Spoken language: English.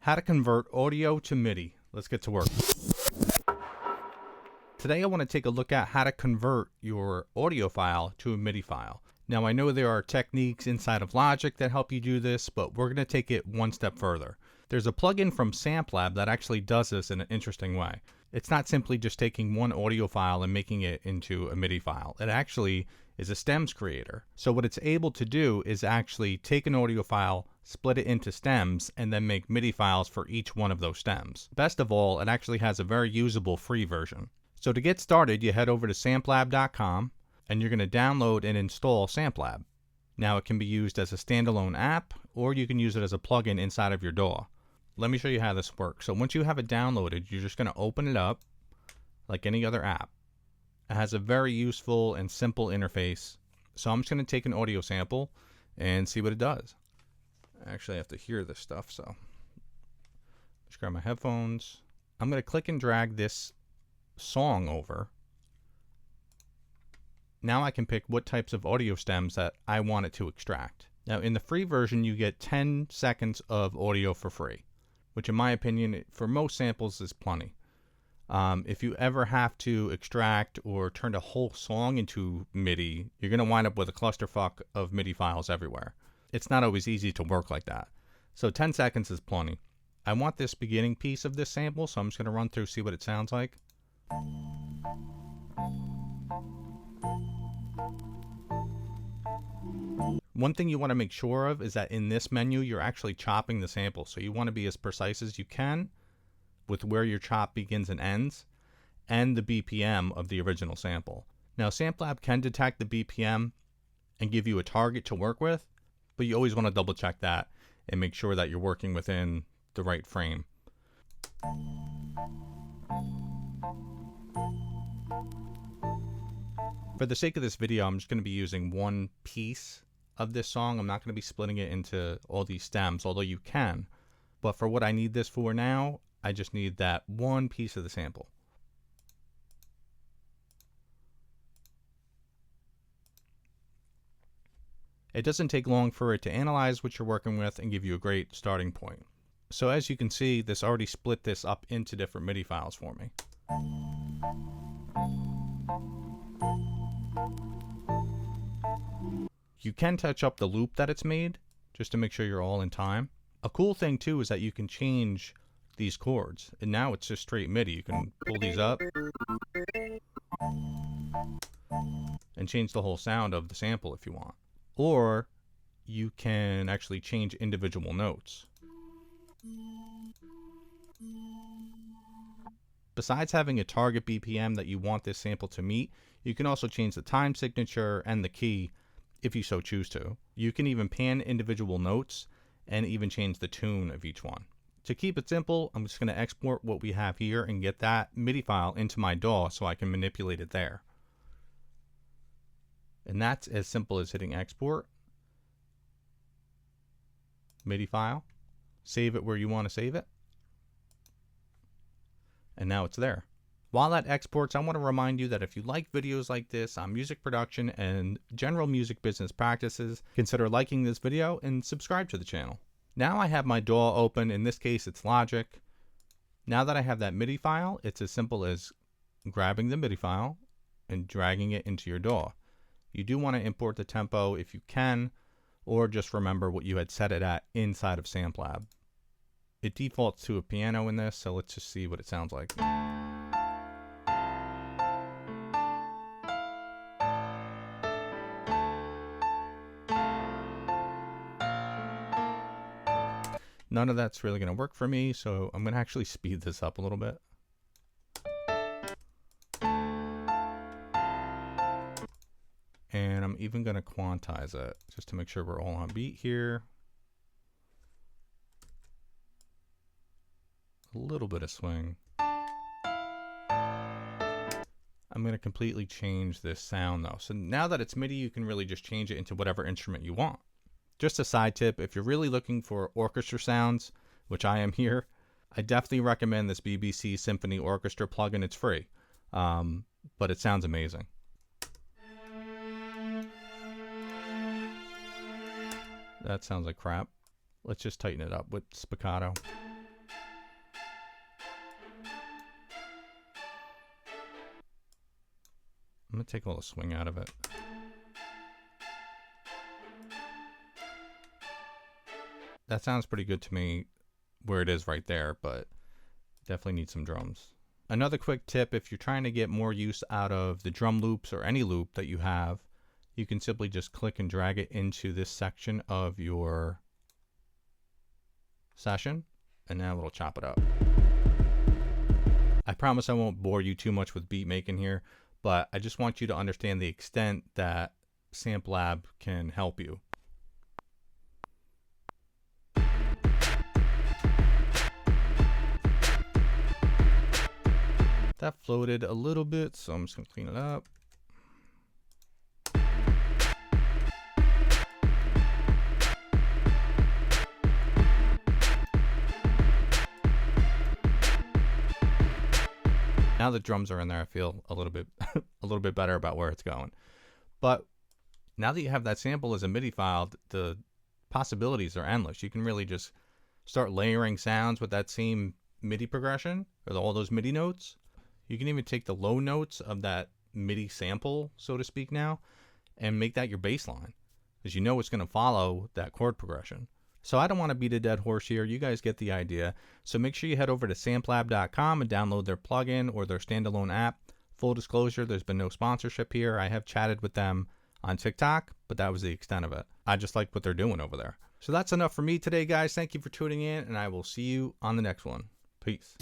How to convert audio to MIDI. Let's get to work. Today I want to take a look at how to convert your audio file to a MIDI file. Now I know there are techniques inside of Logic that help you do this, but we're going to take it one step further. There's a plugin from Samplab that actually does this in an interesting way. It's not simply just taking one audio file and making it into a MIDI file. It actually is a stems creator. So what it's able to do is actually take an audio file, split it into stems, and then make MIDI files for each one of those stems. Best of all, it actually has a very usable free version. So to get started, you head over to samplab.com and you're going to download and install Samplab. Now it can be used as a standalone app, or you can use it as a plugin inside of your DAW. Let me show you how this works. So once you have it downloaded, you're just going to open it up like any other app. It has a very useful and simple interface. So I'm just going to take an audio sample and see what it does. Actually, I have to hear this stuff, so just grab my headphones. I'm going to click and drag this song over. Now I can pick what types of audio stems that I want it to extract. Now in the free version you get 10 seconds of audio for free, which in my opinion for most samples is plenty. If you ever have to extract or turn a whole song into MIDI, you're going to wind up with a clusterfuck of MIDI files everywhere. It's not always easy to work like that. So 10 seconds is plenty. I want this beginning piece of this sample, so I'm just going to run through, see what it sounds like. One thing you want to make sure of is that in this menu you're actually chopping the sample, so you want to be as precise as you can with where your chop begins and ends and the BPM of the original sample. Now Samplab can detect the BPM and give you a target to work with, but you always want to double check that and make sure that you're working within the right frame. For the sake of this video, I'm just going to be using one piece of this song. I'm not going to be splitting it into all these stems, although you can. But for what I need this for now, I just need that one piece of the sample. It doesn't take long for it to analyze what you're working with and give you a great starting point. So as you can see, this already split this up into different MIDI files for me. You can touch up the loop that it's made just to make sure you're all in time. A cool thing too is that you can change these chords, and now it's just straight MIDI. You can pull these up and change the whole sound of the sample if you want. Or you can actually change individual notes. Besides having a target BPM that you want this sample to meet, you can also change the time signature and the key if you so choose to. You can even pan individual notes and even change the tune of each one. To keep it simple, I'm just going to export what we have here and get that MIDI file into my DAW so I can manipulate it there. And that's as simple as hitting export, MIDI file, save it where you want to save it, and now it's there. While that exports, I want to remind you that if you like videos like this on music production and general music business practices, consider liking this video and subscribe to the channel. Now I have my DAW open. In this case, it's Logic. Now that I have that MIDI file, it's as simple as grabbing the MIDI file and dragging it into your DAW. You do want to import the tempo if you can, or just remember what you had set it at inside of Samplab. It defaults to a piano in this, so let's just see what it sounds like. None of that's really going to work for me, so I'm going to actually speed this up a little bit. And I'm even going to quantize it just to make sure we're all on beat here. A little bit of swing. I'm going to completely change this sound though. So now that it's MIDI, you can really just change it into whatever instrument you want. Just a side tip, if you're really looking for orchestra sounds, which I am here, I definitely recommend this BBC Symphony Orchestra plugin. It's free, but it sounds amazing. That sounds like crap. Let's just tighten it up with spiccato. I'm going to take all the swing out of it. That sounds pretty good to me where it is right there, but definitely need some drums. Another quick tip, if you're trying to get more use out of the drum loops or any loop that you have, you can simply just click and drag it into this section of your session, and now it'll chop it up. I promise I won't bore you too much with beat making here, but I just want you to understand the extent that Samplab can help you. That floated a little bit, so I'm just going to clean it up. Now the drums are in there, I feel a little bit better about where it's going. But now that you have that sample as a MIDI file, the possibilities are endless. You can really just start layering sounds with that same MIDI progression, or all those MIDI notes. You can even take the low notes of that MIDI sample, so to speak now, and make that your bass line, because you know it's going to follow that chord progression. So I don't want to beat a dead horse here. You guys get the idea. So make sure you head over to samplab.com and download their plugin or their standalone app. Full disclosure, there's been no sponsorship here. I have chatted with them on TikTok, but that was the extent of it. I just like what they're doing over there. So that's enough for me today, guys. Thank you for tuning in, and I will see you on the next one. Peace.